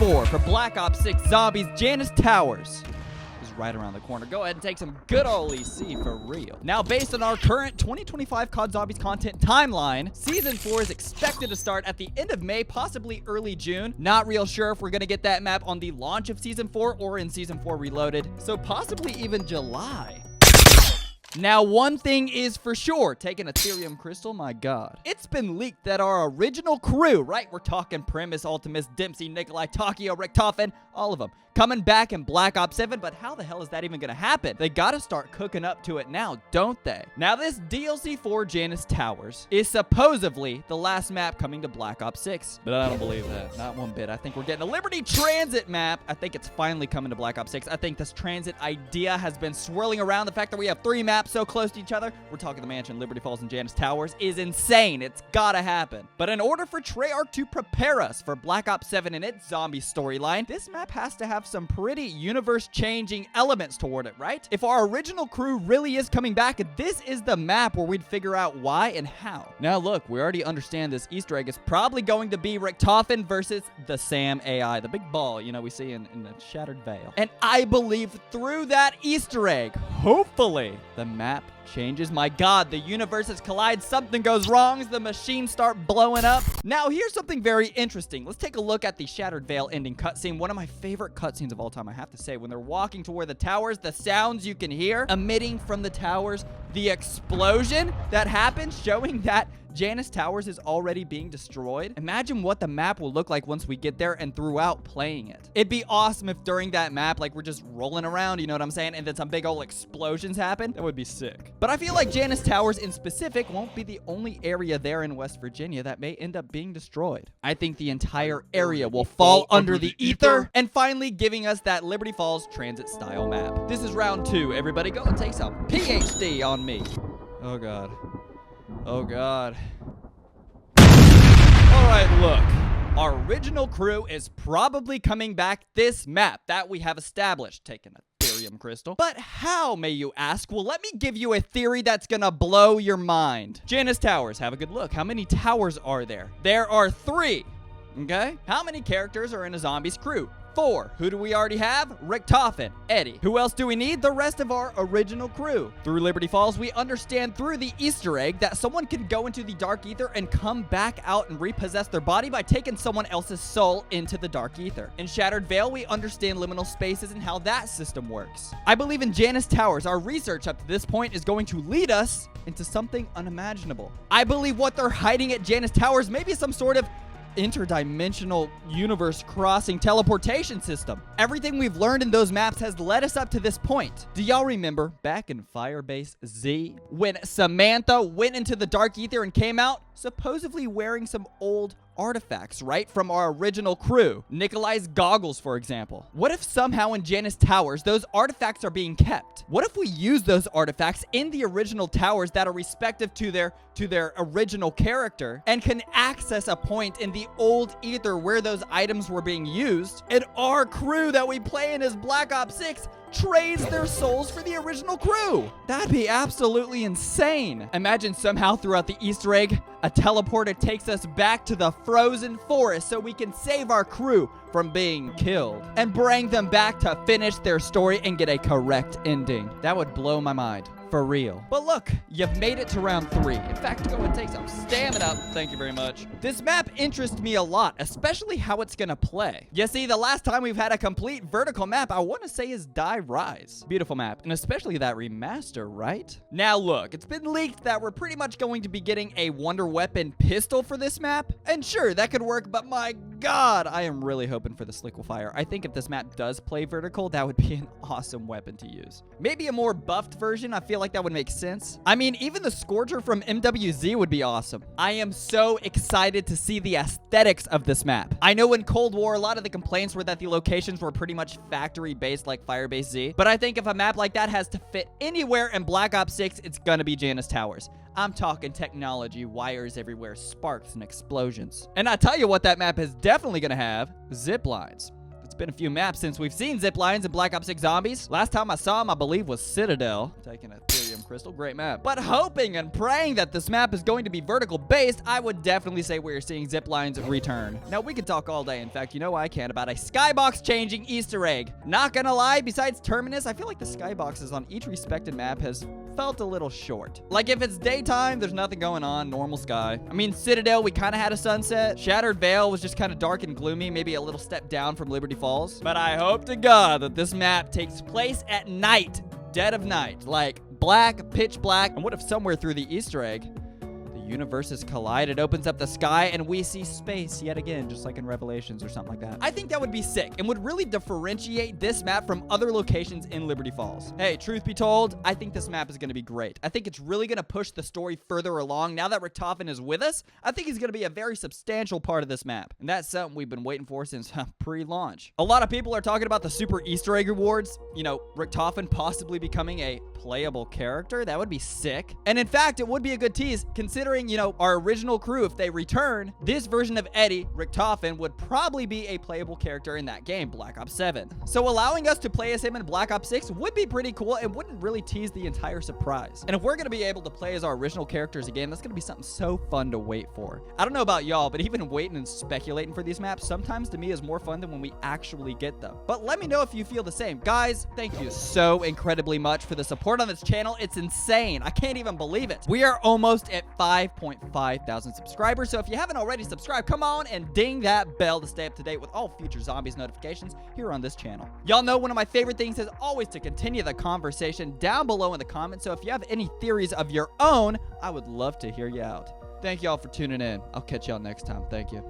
4 for Black Ops 6 Zombies Janus Towers is right around the corner. Go ahead and take some good old EC for real. Now, based on our current 2025 COD Zombies content timeline, Season 4 is expected to start at the end of May, possibly early June. Not real sure if we're going to get that map on the launch of Season 4 or in Season 4 Reloaded, so possibly even July. Now, one thing is for sure, taking Ethereum Crystal, my god. It's been leaked that our original crew, right? We're talking Primus, Ultimus, Dempsey, Nikolai, Takio, Richtofen, all of them, coming back in Black Ops 7, but how the hell is that even gonna happen? They gotta start cooking up to it now, don't they? Now, this DLC for Janus Towers is supposedly the last map coming to Black Ops 6, but I don't believe that, not one bit. I think we're getting a Liberty Transit map. I think it's finally coming to Black Ops 6. I think this transit idea has been swirling around. The fact that we have 3 maps so close to each other, we're talking the Mansion, Liberty Falls, and Janus Towers, is insane. It's gotta happen. But in order for Treyarch to prepare us for Black Ops 7 and its zombie storyline, this map has to have some pretty universe-changing elements toward it, right? If our original crew really is coming back, this is the map where we'd figure out why and how. Now look, we already understand this Easter egg is probably going to be Richtofen versus the Sam AI, the big ball, you know, we see in the Shattered Veil. And I believe through that Easter egg, hopefully, the map changes. My god, the universes collide, something goes wrong, the machines start blowing up. Now, here's something very interesting. Let's take a look at the Shattered Veil ending cutscene. One of my favorite cutscenes of all time, I have to say. When they're walking toward the towers, the sounds you can hear emitting from the towers, the explosion that happens, showing that Janus Towers is already being destroyed. Imagine what the map will look like once we get there and throughout playing it. It'd be awesome if during that map, like, we're just rolling around, you know what I'm saying, and then some big old explosions happen. That would be sick. But I feel like Janus Towers in specific won't be the only area there in West Virginia that may end up being destroyed. I think the entire area will fall under the ether, and finally giving us that Liberty Falls transit style map. This is round 2. Everybody go and take some PhD on me. Oh god. Oh god. Alright, look. Our original crew is probably coming back this map that we have established. Taking a Ethereum Crystal. But how, may you ask? Well, let me give you a theory that's gonna blow your mind. Janus Towers, have a good look. How many towers are there? There are 3. Okay? How many characters are in a zombie's crew? 4. Who do we already have? Richtofen, Eddie. Who else do we need? The rest of our original crew. Through Liberty Falls, we understand through the Easter egg that someone can go into the Dark Ether and come back out and repossess their body by taking someone else's soul into the Dark Ether. In Shattered Veil, we understand liminal spaces and how that system works. I believe in Janus Towers, our research up to this point is going to lead us into something unimaginable. I believe what they're hiding at Janus Towers may be some sort of interdimensional universe crossing teleportation system. Everything we've learned in those maps has led us up to this point. Do y'all remember back in Firebase Z when Samantha went into the Dark Ether and came out supposedly wearing some old artifacts, right, from our original crew? Nikolai's goggles, for example. What if somehow in Janus Towers those artifacts are being kept? What if we use those artifacts in the original towers that are respective to their original character and can access a point in the old ether where those items were being used, and our crew that we play in as Black Ops 6 trades their souls for the original crew? That'd be absolutely insane. Imagine somehow throughout the Easter egg, a teleporter takes us back to the frozen forest so we can save our crew from being killed and bring them back to finish their story and get a correct ending. That would blow my mind. For real. But look, you've made it to round 3. In fact, go and take some stamina. Thank you very much. This map interests me a lot, especially how it's gonna play. You see, the last time we've had a complete vertical map, I want to say, is Die Rise. Beautiful map, and especially that remaster, right? Now look, it's been leaked that we're pretty much going to be getting a Wonder Weapon pistol for this map. And sure, that could work, but my god, I am really hoping for the Liquefier. I think if this map does play vertical, that would be an awesome weapon to use. Maybe a more buffed version, I feel like that would make sense. I mean, even the Scorcher from MWZ would be awesome. I am so excited to see the aesthetics of this map. I know in Cold War, a lot of the complaints were that the locations were pretty much factory-based like Firebase Z, but I think if a map like that has to fit anywhere in Black Ops 6, it's gonna be Janus Towers. I'm talking technology, wires everywhere, sparks and explosions. And I tell you what that map is definitely gonna have: zip lines. It's been a few maps since we've seen zip lines in Black Ops 6 Zombies. Last time I saw them, I believe, was Citadel. Taking a Ethereum Crystal, great map. But hoping and praying that this map is going to be vertical based, I would definitely say we're seeing zip lines return. Now, we could talk all day. In fact, you know I can about a skybox changing Easter egg. Not gonna lie, besides Terminus, I feel like the skyboxes on each respected map has felt a little short. Like, if it's daytime, there's nothing going on, normal sky. I mean, Citadel, we kind of had a sunset. Shattered Veil was just kind of dark and gloomy, maybe a little step down from Liberty Falls. But I hope to God that this map takes place at night, dead of night, like black, pitch black. And what if somewhere through the Easter egg, universes collide, it opens up the sky, and we see space yet again, just like in Revelations or something like that. I think that would be sick and would really differentiate this map from other locations in Liberty Falls. Hey, truth be told, I think this map is going to be great. I think it's really going to push the story further along. Now that Richtofen is with us, I think he's going to be a very substantial part of this map, and that's something we've been waiting for since pre-launch. A lot of people are talking about the super Easter egg rewards, you know, Richtofen possibly becoming a playable character. That would be sick. And in fact, it would be a good tease considering, you know, our original crew, if they return, this version of Eddie, Richtofen, would probably be a playable character in that game, Black Ops 7. So allowing us to play as him in Black Ops 6 would be pretty cool and wouldn't really tease the entire surprise. And if we're going to be able to play as our original characters again, that's going to be something so fun to wait for. I don't know about y'all, but even waiting and speculating for these maps sometimes to me is more fun than when we actually get them. But let me know if you feel the same. Guys, thank you so incredibly much for the support on this channel. It's insane. I can't even believe it. We are almost at 5.5 thousand subscribers, so if you haven't already subscribed, come on and ding that bell to stay up to date with all future Zombies notifications here on this channel. Y'all know one of my favorite things is always to continue the conversation down below in the comments, so if you have any theories of your own, I would love to hear you out. Thank y'all for tuning in. I'll catch y'all next time. Thank you.